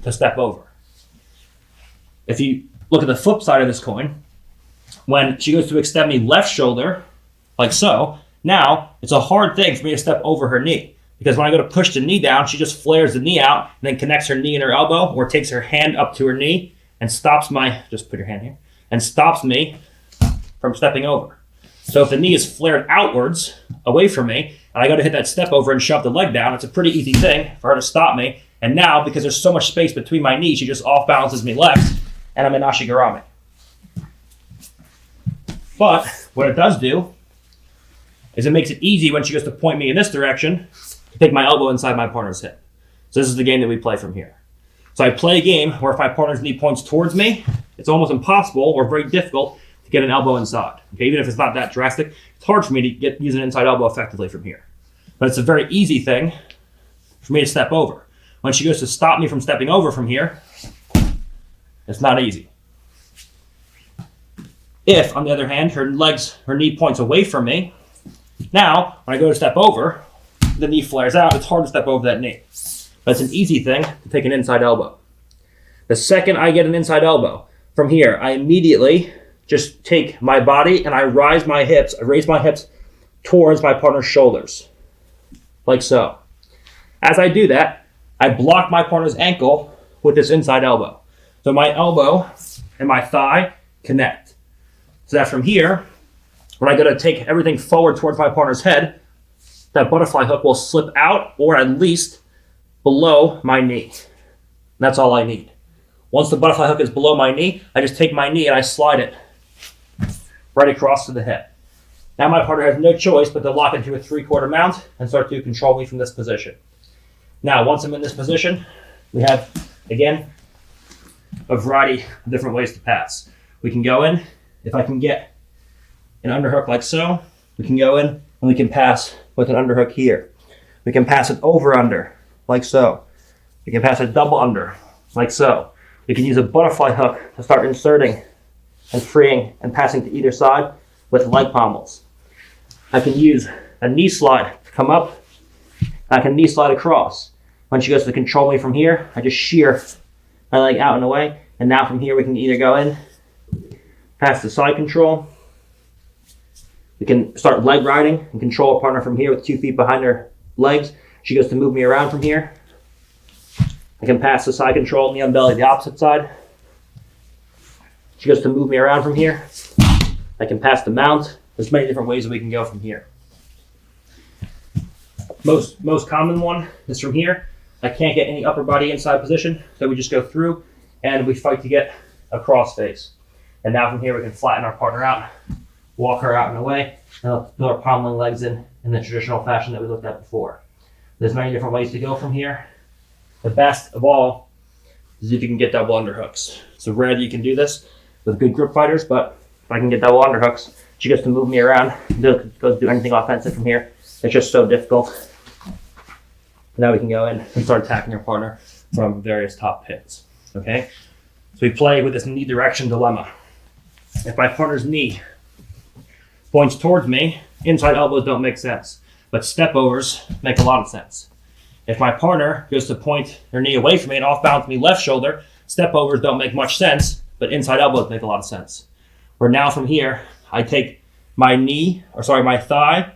to step over. If you look at the flip side of this coin, when she goes to extend me left shoulder, like so, now it's a hard thing for me to step over her knee. Because when I go to push the knee down, she just flares the knee out and then connects her knee and her elbow, or takes her hand up to her knee and stops just put your hand here, and stops me from stepping over. So if the knee is flared outwards, away from me, and I go to hit that step over and shove the leg down, it's a pretty easy thing for her to stop me. And now, because there's so much space between my knees, she just off balances me left, and I'm in ashigarami. But what it does do is it makes it easy when she goes to point me in this direction to take my elbow inside my partner's hip. So this is the game that we play from here. So I play a game where if my partner's knee points towards me, it's almost impossible or very difficult to get an elbow inside. Okay, even if it's not that drastic, it's hard for me to use an inside elbow effectively from here. But it's a very easy thing for me to step over. When she goes to stop me from stepping over from here, it's not easy. If, on the other hand, her knee points away from me, now, when I go to step over, the knee flares out. It's hard to step over that knee. But it's an easy thing to take an inside elbow. The second I get an inside elbow, from here, I immediately just take my body and I raise my hips towards my partner's shoulders, like so. As I do that, I block my partner's ankle with this inside elbow. So my elbow and my thigh connect. So that from here, when I go to take everything forward towards my partner's head, that butterfly hook will slip out or at least below my knee. And that's all I need. Once the butterfly hook is below my knee, I just take my knee and I slide it right across to the hip. Now my partner has no choice but to lock into a 3/4 mount and start to control me from this position. Now, once I'm in this position, we have, again, a variety of different ways to pass. We can go in, if I can get an underhook like so, we can go in and we can pass with an underhook here. We can pass it over under, like so. We can pass a double under, like so. We can use a butterfly hook to start inserting and freeing and passing to either side with leg pommels. I can use a knee slide to come up, and I can knee slide across. When she goes to control me from here, I just shear my leg out and away, and now from here we can either go in, pass the side control. We can start leg riding and control a partner from here with 2 feet behind her legs. She goes to move me around from here. I can pass the side control on the unbelly the opposite side. She goes to move me around from here. I can pass the mount. There's many different ways that we can go from here. Most common one is from here. I can't get any upper body inside position, so we just go through and we fight to get a cross face. And now from here we can flatten our partner out, walk her out and away, and put our pommeling legs in the traditional fashion that we looked at before. There's many different ways to go from here. The best of all is if you can get double underhooks. It's rare that you can do this with good grip fighters, but if I can get double underhooks, she gets to move me around, goes do anything offensive from here. It's just so difficult. Now we can go in and start attacking our partner from various top pins. Okay? So we play with this knee direction dilemma. If my partner's knee points towards me, inside elbows don't make sense, but step overs make a lot of sense. If my partner goes to point their knee away from me and off balance me left shoulder, step overs don't make much sense, but inside elbows make a lot of sense. Where now from here, I take my thigh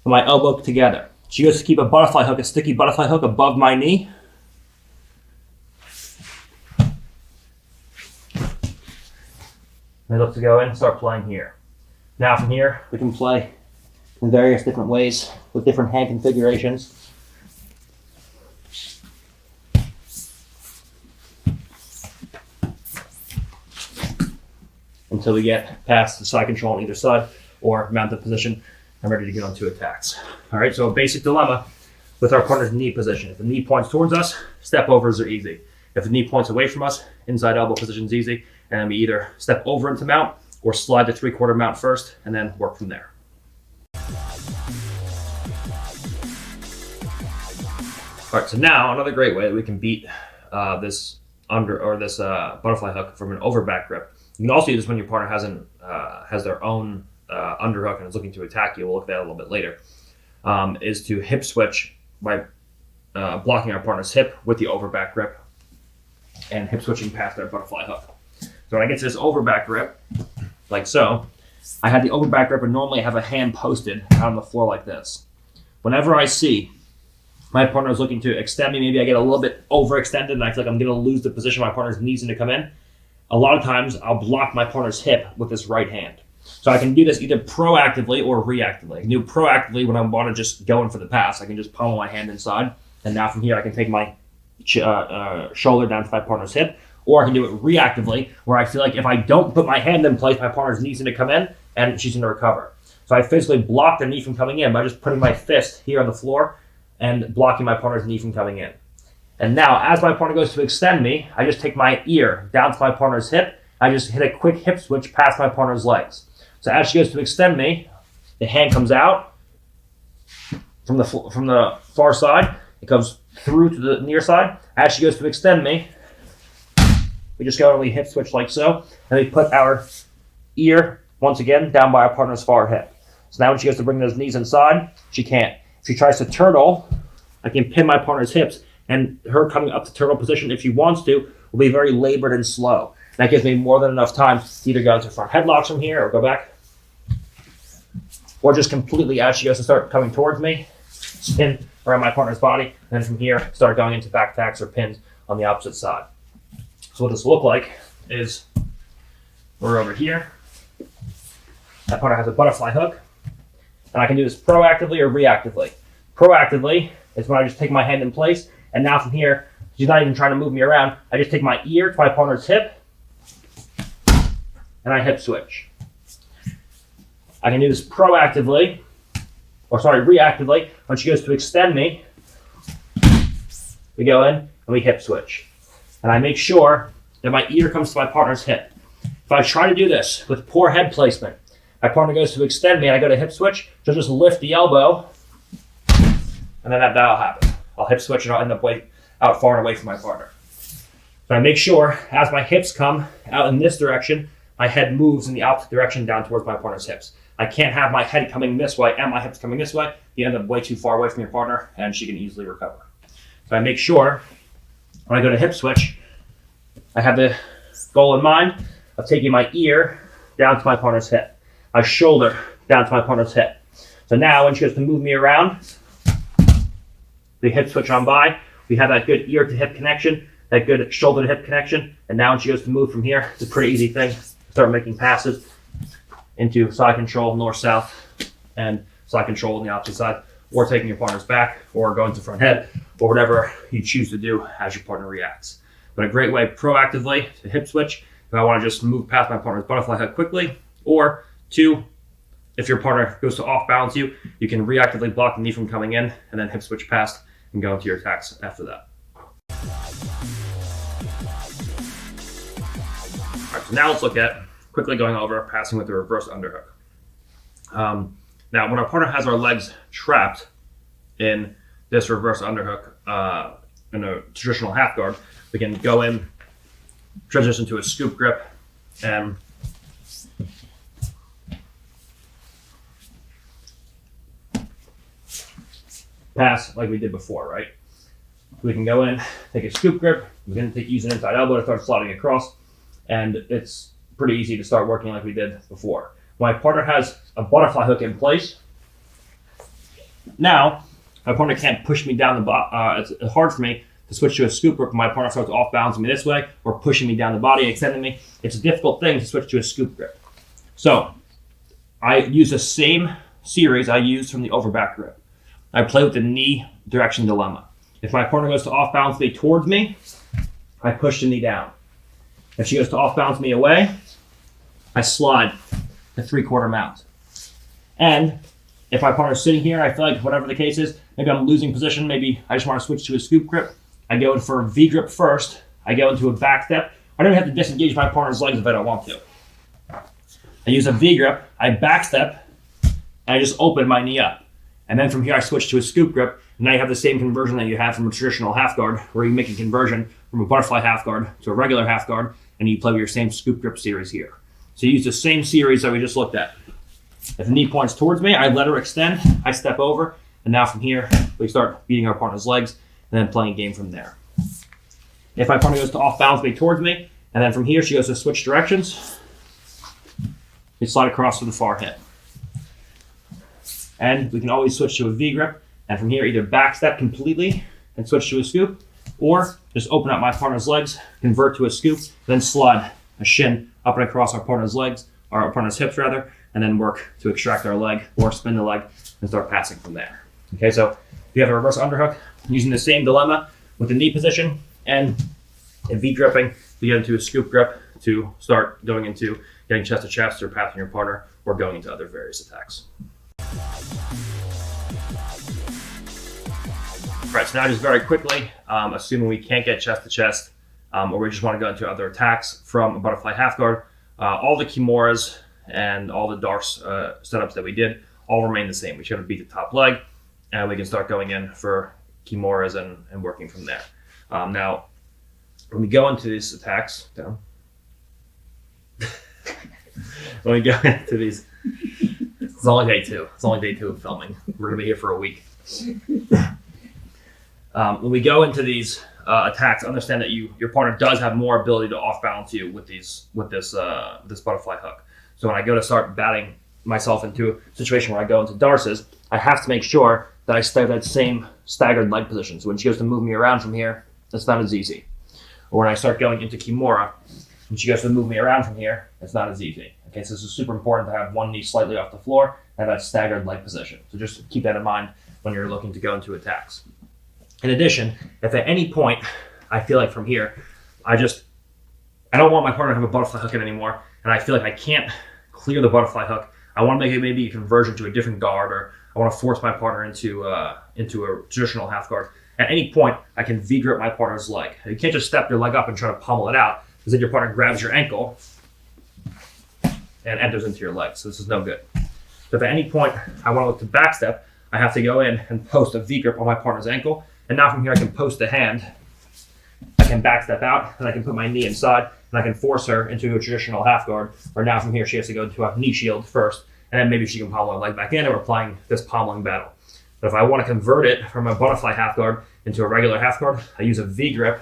and my elbow together. She goes to keep a butterfly hook, a sticky butterfly hook above my knee. I look to go in and start playing here. Now from here, we can play in various different ways with different hand configurations. Until we get past the side control on either side or mounted position and ready to get on 2 attacks. All right, so a basic dilemma with our partner's knee position. If the knee points towards us, step overs are easy. If the knee points away from us, inside elbow position is easy, and then we either step over into mount or slide the 3/4 mount first and then work from there. All right, so now another great way that we can beat this butterfly hook from an overback grip. You can also use this when your partner has their own underhook and is looking to attack you. We'll look at that a little bit later. Is to hip switch by blocking our partner's hip with the overback grip. and hip switching past their butterfly hook. So when I get to this overback grip, like so, I have the overback grip, and normally I have a hand posted out on the floor like this. Whenever I see my partner is looking to extend me, maybe I get a little bit overextended and I feel like I'm going to lose the position my partner's knees in to come in, a lot of times I'll block my partner's hip with this right hand. So I can do this either proactively or reactively. I can do it proactively when I want to just go in for the pass. I can just pummel my hand inside, and now from here I can take my shoulder down to my partner's hip, or I can do it reactively where I feel like if I don't put my hand in place, my partner's knee's going to come in and she's going to recover. So I physically block the knee from coming in by just putting my fist here on the floor and blocking my partner's knee from coming in. And now, as my partner goes to extend me, I just take my ear down to my partner's hip. I just hit a quick hip switch past my partner's legs. So as she goes to extend me, the hand comes out from the far side. It comes through to the near side. As she goes to extend me, we just go and we hip switch like so, and we put our ear once again down by our partner's far hip. So now when she goes to bring those knees inside, she can't. If she tries to turtle, I can pin my partner's hips, and her coming up to turtle position, if she wants to, will be very labored and slow. That gives me more than enough time to either go into front headlocks from here or go back, or just completely, as she goes to start coming towards me, spin around my partner's body, and then from here, start going into back tacks or pins on the opposite side. So what this will look like is we're over here. That partner has a butterfly hook, and I can do this proactively or reactively. Proactively is when I just take my hand in place, and now from here, she's not even trying to move me around. I just take my ear to my partner's hip, and I hip switch. I can do this reactively, when she goes to extend me, we go in and we hip switch. And I make sure that my ear comes to my partner's hip. If I try to do this with poor head placement, my partner goes to extend me and I go to hip switch, she'll just lift the elbow, and then that'll happen. I'll hip switch and I'll end up out far and away from my partner. So I make sure as my hips come out in this direction, my head moves in the opposite direction down towards my partner's hips. I can't have my head coming this way and my hips coming this way. You end up way too far away from your partner and she can easily recover. So I make sure when I go to hip switch, I have the goal in mind of taking my ear down to my partner's hip, my shoulder down to my partner's hip. So now when she goes to move me around, the hip switch on by, we have that good ear to hip connection, that good shoulder to hip connection, and now when she goes to move from here, it's a pretty easy thing. Start making passes into side control, north-south, and side control on the opposite side, or taking your partner's back, or going to front head, or whatever you choose to do as your partner reacts. But a great way proactively to hip switch if I want to just move past my partner's butterfly hook quickly, or two, if your partner goes to off balance you, you can reactively block the knee from coming in and then hip switch past and go into your attacks after that. All right, so now let's look at quickly going over passing with the reverse underhook. Now, when our partner has our legs trapped in this reverse underhook in a traditional half guard, we can go in, transition to a scoop grip, and pass like we did before, right? We can go in, take a scoop grip, we can use an inside elbow to start sliding across, and it's pretty easy to start working like we did before. My partner has a butterfly hook in place. Now, my partner can't push me down the body. It's hard for me to switch to a scoop grip. My partner starts off balancing me this way or pushing me down the body, extending me. It's a difficult thing to switch to a scoop grip. So I use the same series I used from the overback grip. I play with the knee direction dilemma. If my partner goes to off balance me towards me, I push the knee down. If she goes to off balance me away, I slide the 3/4 mount. And if my partner's sitting here, I feel like whatever the case is, maybe I'm losing position, maybe I just want to switch to a scoop grip, I go in for a V grip first, I go into a back step. I don't even have to disengage my partner's legs if I don't want to. I use a V grip, I back step, and I just open my knee up. And then from here I switch to a scoop grip, and now you have the same conversion that you have from a traditional half guard, where you make a conversion from a butterfly half guard to a regular half guard, and you play with your same scoop grip series here. So you use the same series that we just looked at. If the knee points towards me, I let her extend, I step over, and now from here, we start beating our partner's legs, and then playing a game from there. If my partner goes to off balance me towards me, and then from here she goes to switch directions, we slide across to the far hip. And we can always switch to a V grip, and from here either back step completely and switch to a scoop, or just open up my partner's legs, convert to a scoop, then slide a shin up and across our partner's legs, or our partner's hips rather, and then work to extract our leg or spin the leg and start passing from there. Okay, so if you have a reverse underhook, using the same dilemma with the knee position and a V gripping, you get into a scoop grip to start going into getting chest to chest or passing your partner or going into other various attacks. All right, so now just very quickly, assuming we can't get chest to chest, or we just want to go into other attacks from a butterfly half guard, all the Kimuras and all the Darce setups that we did all remain the same. We should have beat the top leg, and we can start going in for Kimuras and working from there. Now, when we go into these attacks, when we go into these, it's only day two. It's only day two of filming. We're gonna be here for a week. When we go into these attacks, understand that your partner does have more ability to off balance you with this butterfly hook. So when I go to start batting myself into a situation where I go into Darces, I have to make sure that I stay that same staggered leg position. So when she goes to move me around from here, it's not as easy. Or when I start going into Kimura, when she goes to move me around from here, it's not as easy. Okay, so this is super important to have one knee slightly off the floor and that staggered leg position. So just keep that in mind when you're looking to go into attacks. In addition, if at any point I feel like from here, I don't want my partner to have a butterfly hook in anymore, and I feel like I can't clear the butterfly hook, I want to make it maybe a conversion to a different guard, or I want to force my partner into a traditional half guard. At any point, I can V-grip my partner's leg. You can't just step your leg up and try to pummel it out, because then your partner grabs your ankle and enters into your leg. So this is no good. So if at any point I want to look to backstep, I have to go in and post a V-grip on my partner's ankle. And now from here I can post the hand, I can backstep out, and I can put my knee inside, and I can force her into a traditional half guard, or now from here she has to go into a knee shield first, and then maybe she can pommel her leg back in, and we're playing this pommeling battle. But if I want to convert it from a butterfly half guard into a regular half guard, I use a V grip,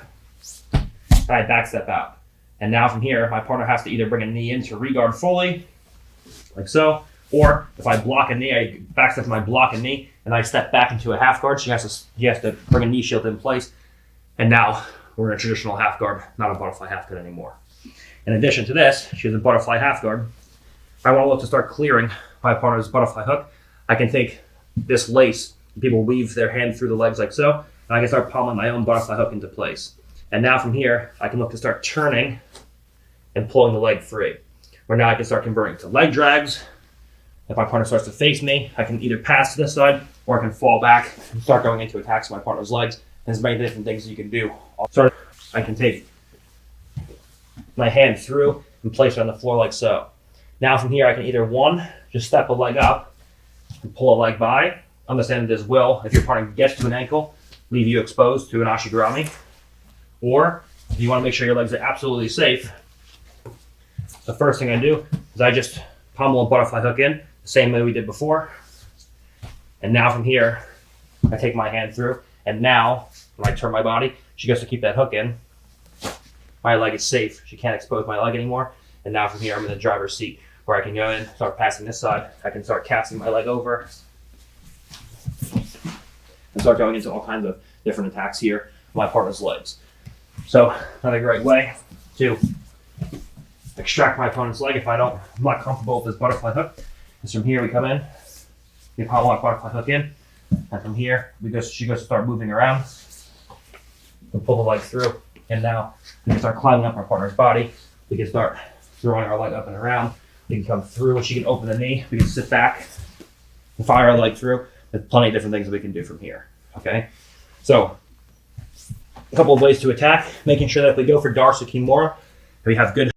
and I backstep out. And now from here, my partner has to either bring a knee in to regard fully, like so, or if I block a knee, I backstep my block a knee, and I step back into a half guard. She has to bring a knee shield in place, and now we're in a traditional half guard, not a butterfly half guard anymore. In addition to this, she has a butterfly half guard. If I want to look to start clearing my partner's butterfly hook, I can take this lace, people weave their hand through the legs like so, and I can start pummeling my own butterfly hook into place. And now from here, I can look to start turning and pulling the leg free. Where now I can start converting to leg drags. If my partner starts to face me, I can either pass to this side, or I can fall back and start going into attacks with my partner's legs. There's many different things you can do. So I can take my hand through and place it on the floor like so. Now from here, I can either just step a leg up and pull a leg by. Understand that this will, if your partner gets to an ankle, leave you exposed to an ashigarami. Or if you want to make sure your legs are absolutely safe, the first thing I do is I just pommel a butterfly hook in, the same way we did before. And now from here, I take my hand through, and now when I turn my body, she gets to keep that hook in. My leg is safe. She can't expose my leg anymore. And now from here, I'm in the driver's seat where I can go in, start passing this side. I can start casting my leg over and start going into all kinds of different attacks here with my partner's legs. So another great way to extract my opponent's leg if I'm not comfortable with this butterfly hook is from here we come in, we pommel our butterfly hook in, and from here she goes to start moving around. We pull the leg through, and now we can start climbing up our partner's body. We can start throwing our leg up and around. We can come through, and she can open the knee. We can sit back and fire our leg through. There's plenty of different things that we can do from here. Okay, so a couple of ways to attack, making sure that if we go for Darce or Kimura, we have good